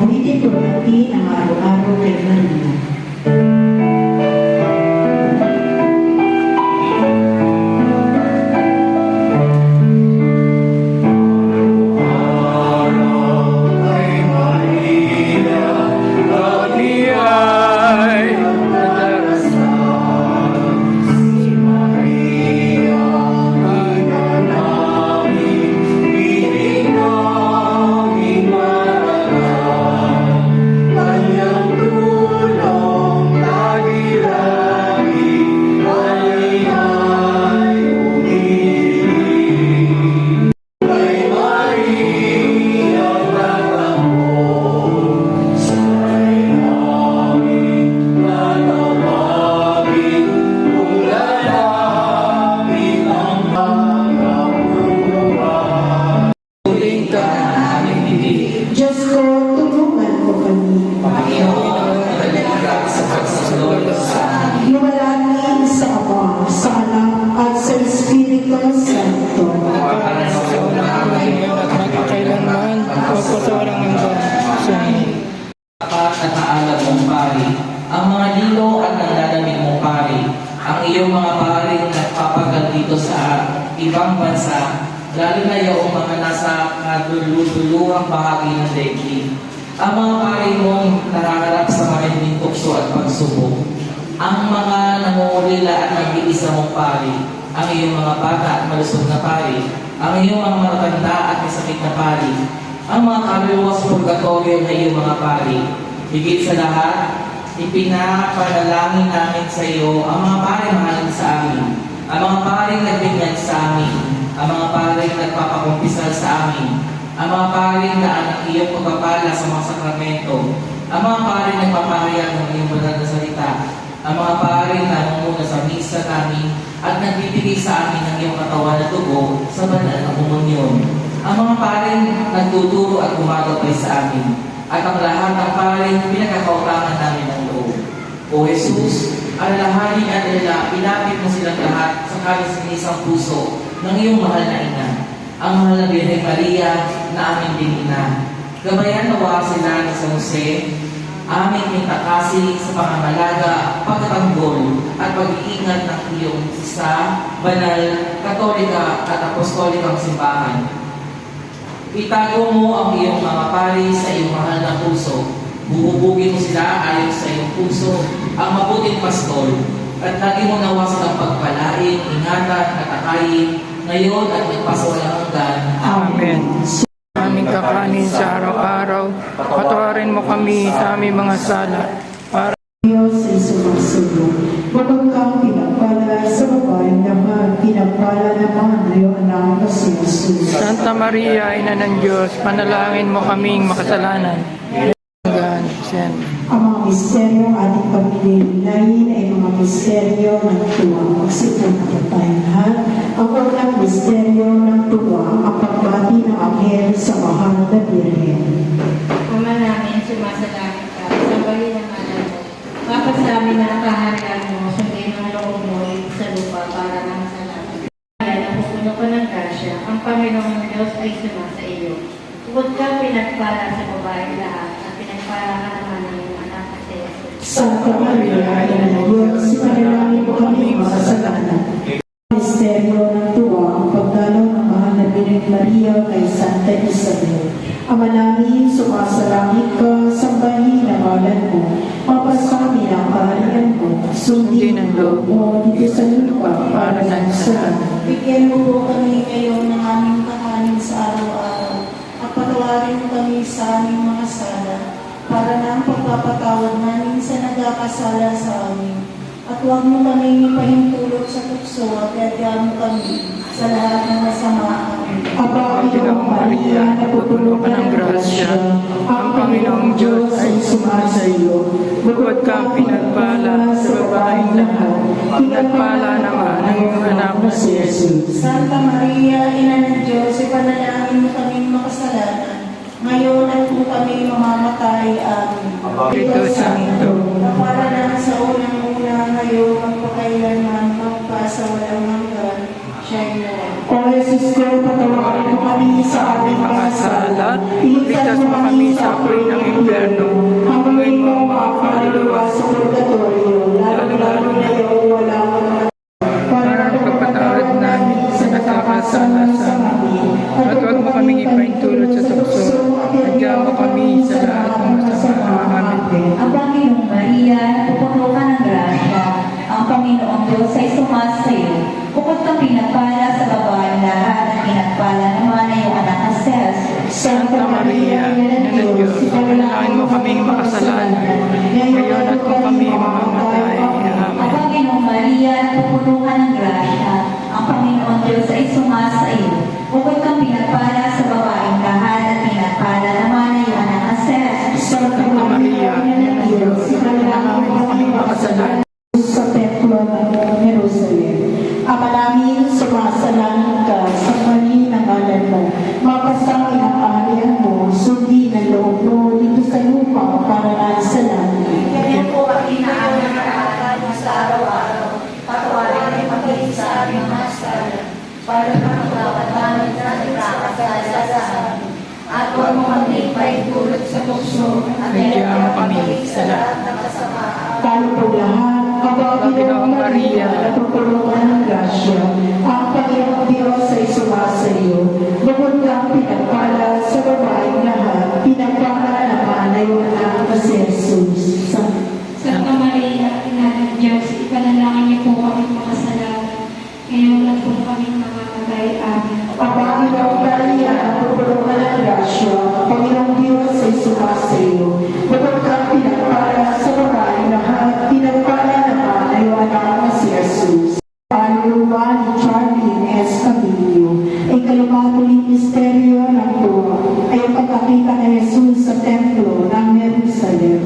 Ulitin po natin ang araw-araw kay Maria. At naalab mong pari, ang mga lilo at nanlalamig mong pari, ang iyong mga pari nagpapagal dito sa ibang bansa, lalo na yung mga nasa kadululuhang bahagi ng daigdig. Ang mga pari mong naraharap sa maraming tukso at pagsubok, ang mga nangungulila at nag-iisa mong pari, ang iyong mga bata at malusog na pari, ang iyong mga matatanda at may sakit na pari, ang mga kaluluwa sa purgatorio na iyong mga pari. Higit sa lahat, ipinapanalangin namin sa iyo ang mga paring mahalin sa amin, ang mga paring nagbinyag sa amin, ang mga paring nagpapakumpisal sa amin, ang mga paring na ang iyong pagpapala sa mga sakramento, ang mga paring nagpapahayag ng iyong banal na salita, ang mga paring na nangunguna sa misa namin at nagbibigay sa amin ng iyong katawan na dugo sa banal na komunyon, ang mga paring nagtuturo at gumagabay sa amin, at ang lahat ng paring pinagkakautangan namin ng loob. O Jesus, alalahanin at ilapit mo silang lahat sa kalisinisang puso ng iyong mahal na ina, ang mahal na Birhen Maria na aming din ina. Gabayan nawa sila ni San Jose, aming pintakasi sa pangangalaga, pagtatanggol at pag-iingat ng iyong isa, banal, katolika at apostolikang simbahan. Itago mo ang iyong mga pari sa iyong mahal na puso. Buhubugin mo sila ayon sa iyong puso, ang mabuting pastol, at lagi mo nawa silang pagpalain, ingatan at akayin, ngayon at magpasawalang hanggan. Amen. Aming kakanin sa araw-araw, patawarin mo kami sa aming mga sala, para Diyos ay sumusunod. Kapag kang pinagpala sa babae naman, pinagpala naman na iyong anak na si Jesus. Santa Maria, Ina ng Diyos, panalangin mo kaming makasalanan. Hanggang Sen. Ang mga misteryo ng ating pamilya-ilayin ay mga misteryo ng tuwa. Magsipunta na tayo lahat. Ang unang misteryo ng tuwa, ang pagbati ng anghel sa mahal na Birhen. Ama namin, sumasalangit ka, sambahin ang ngalan mo. Mapasamin na ang kaharian mo, sundin ang loob mo sa lupa para lang sa langit. Kaya napupuno ka ng grasya, ang Panginoong Diyos ay sumasa iyo. Bukod ka pinagpala sa babae lahat, at pinagpala ka naman ng iyong anak na si Jesus. Santa Maria, Ina ng Diyos, ipanalangin mo kami makasalanan. Misteryo ng tuwa, ang pagdalaw ng mahal na Birhen Maria kay Santa Isabel. Ama namin, sumasalangit ka, sambahin ang ngalan mo. Mapasamin ang kaharian mo, sundin ang loob mo dito sa lupa para ng sa langit. Bigyan mo po kami ngayon ng aming kakanin sa araw-araw at patawarin mo kami sa aming mga sala para na ang pagpapatawad namin sa nagkakasala sa amin. At huwag mo kami ipahintulot sa tukso at yadyan mo kami sa lahat ng masama. Amen. Aba, Iyong Maria, napupuno ka ng grasya, ang Panginoong Diyos ay sumasa iyo. bukod kang pinagpala sa babaeng lahat, pinagpala naman ang iyong anak na si Jesus. Santa Maria, Ina ng Diyos, ipanalangin mo kaming makasalanan. Ngayon at kung kami mamamatay, amin. Espiritu Santo, Na para lang sa unang-una ngayon, magpakailanman, magpasawalang hanggan, siya'y nawa. O Jesus ko, patawarin mo kami sa aming mga sala. Iligtas Iligtas mo kami sa apoy ng impyerno. Panginoon mo ang mga kaluluwa sa purgatorio, lalo-lalo na yung walang para pagpatawad namin sa nagkakasala sa amin. At huwag mo kaming ipaintulot sa tukso. Nagyan mo kami sa lahat ng masama. Amen. Ang Panginoong Maria, pupuno ka ng grasya. Ang Panginoong Diyos ay sumasayo. Bukod kang pinagpala sa babaeng lahat at pinagpala naman ay iyong anak na si Jesus. Santa Maria, Ina ng Diyos, panalangin mo kaming makasalanan, ngayon at kung kami mamamatay. Ang Amen. Panginoong Maria, pupuno ka ng grasya. Ang Panginoong Diyos ay sumasayo. Bukod kang pinagpala sa babaeng lahat at pinagpala naman ay iyong anak na si Jesus. Santa Maria, Ina ng Diyos, panalangin mo kaming makasalanan, sa templo ng Jerusalem. Ama namin, sumasalangit ka sa panin ng ngalan mo. Mapasangin ang kaharian mo, sundin ang loob mo dito sa lupa para na sa langit. Ganyan po ang inaamin na araw sa araw-araw. Patawarin niyo kami sa aming mga sala. Para makatawad namin sa nagkakasala sa amin. At huwag mo kami paintulot sa tukso. At nagyan mo kami sa lahat ng kasamaan. Tayo po lahat, Panginoong Maria, natutulungan ng grasya, ang Panginoong Diyos ay sumasayo. Bukod kang pinagpala sa babaeng lahat, pinagpala naman ay anak na si Jesus. Santa Maria, Ina ng Diyos, ipanalangin niyo po kami makasalanan. Ngayon lang po kami mamamatay. Amen. Ang Panginoong Maria, natutulungan ng grasya, ang Panginoong Diyos ay sumasayo. Bukod kang pinagpala sa babaeng lahat, pinagpala naman ay anak na si Jesus. Kaluluwa ni Charlie S. Camillo, ay kalumatuling misteryo ng tuwa, ay ang pagkakita ni Jesus sa templo ng Jerusalem.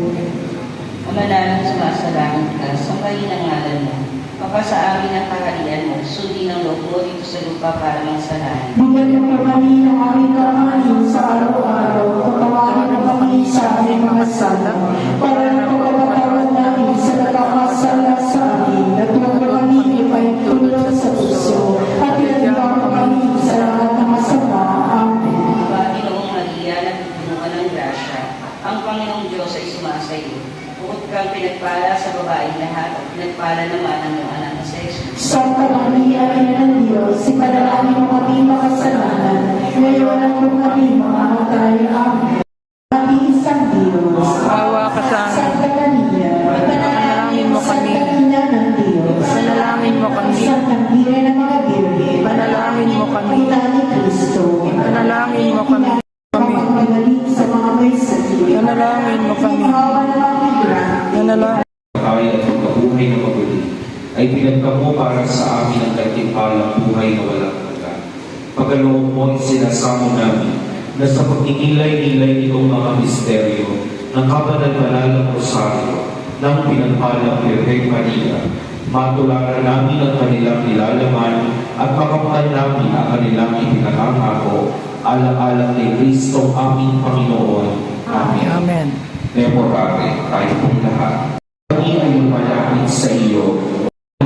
Ama namin, sumasalangit ka, sambahin ang ngalan mo. Papasa amin ang kaharian mo, sundin ang loob mo dito sa lupa para mangsalanan. Bigyan mo kami ng aming kakanin sa araw-araw, patawarin mo kami sa aming mga sala, para na pagpapatawad namin sa nagkakasala sa amin, at huwag mo kami ipaintulot sa puso, at pinagbawa kami sa lahat ng masama. Amen. Panginoong Maria, nagpupunuan ng grasya, ang Panginoong Diyos ay sumasayo. Bukod kang pinagpala sa babaeng lahat at pinagpala naman ang iyong anak na si Jesus. Santa Maria, Ina ng Diyos, ipanalangin mo kami makasalanan, ngayon at kung kami mamamatay. Amen. Kami isang Diyos. awa ka sa amin. Santa Maria, Panalangin mo kami. Santa Ina ng Diyos. Panalangin mo kami. Santang Bira ng mga Birhen. Panalangin mo kami. Ina ni Cristo. Panalangin mo kami. Pagpapagaling sa mga may sakit. Panalangin mo kami. Awa ng mga bigla. Panalangin. Tayo at pagkabuhay na mabuli ay pinagkamo para sa amin ang katimpalang buhay na walang hanggan. Pagkaloob mo ay sinasamo namin na sa pagkikilay-nilay nitong mga misteryo ng kabanal-banal na rosaryo ng pinagpalang Birhen Maria, matularan namin ang kanilang nilalaman at makamtan namin ang kanilang ipinangangako alang-alang ni Kristo aming Panginoon. Amen. Amen. Memorare, tayo pong lahat. Kami ay lumalapit sa iyo,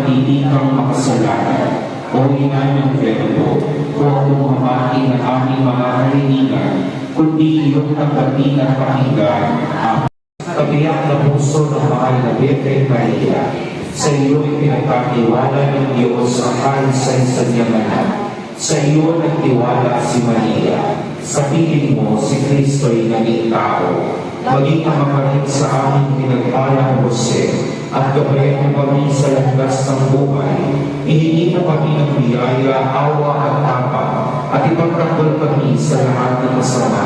hindi kang makasalanan. O ina ng Verbo, huwag mong hamakin ang aming mga karinigan, kundi iyong tanggapin at pakinggan ang kabiyak na puso ng mahal na Birhen Maria. Sa iyo ay pinagkatiwala ng Diyos ang kahit sa isanyang anak. Sa iyo nagtiwala si Maria. Sa piling mo, si Kristo ay naging tao. Maging makapalit sa aming pinagpalang Jose at gabayan mo kami sa landas ng buhay. Ihingi mo kami ng biyaya, awa at tapang at ipagtanggol kami sa lahat ng masama.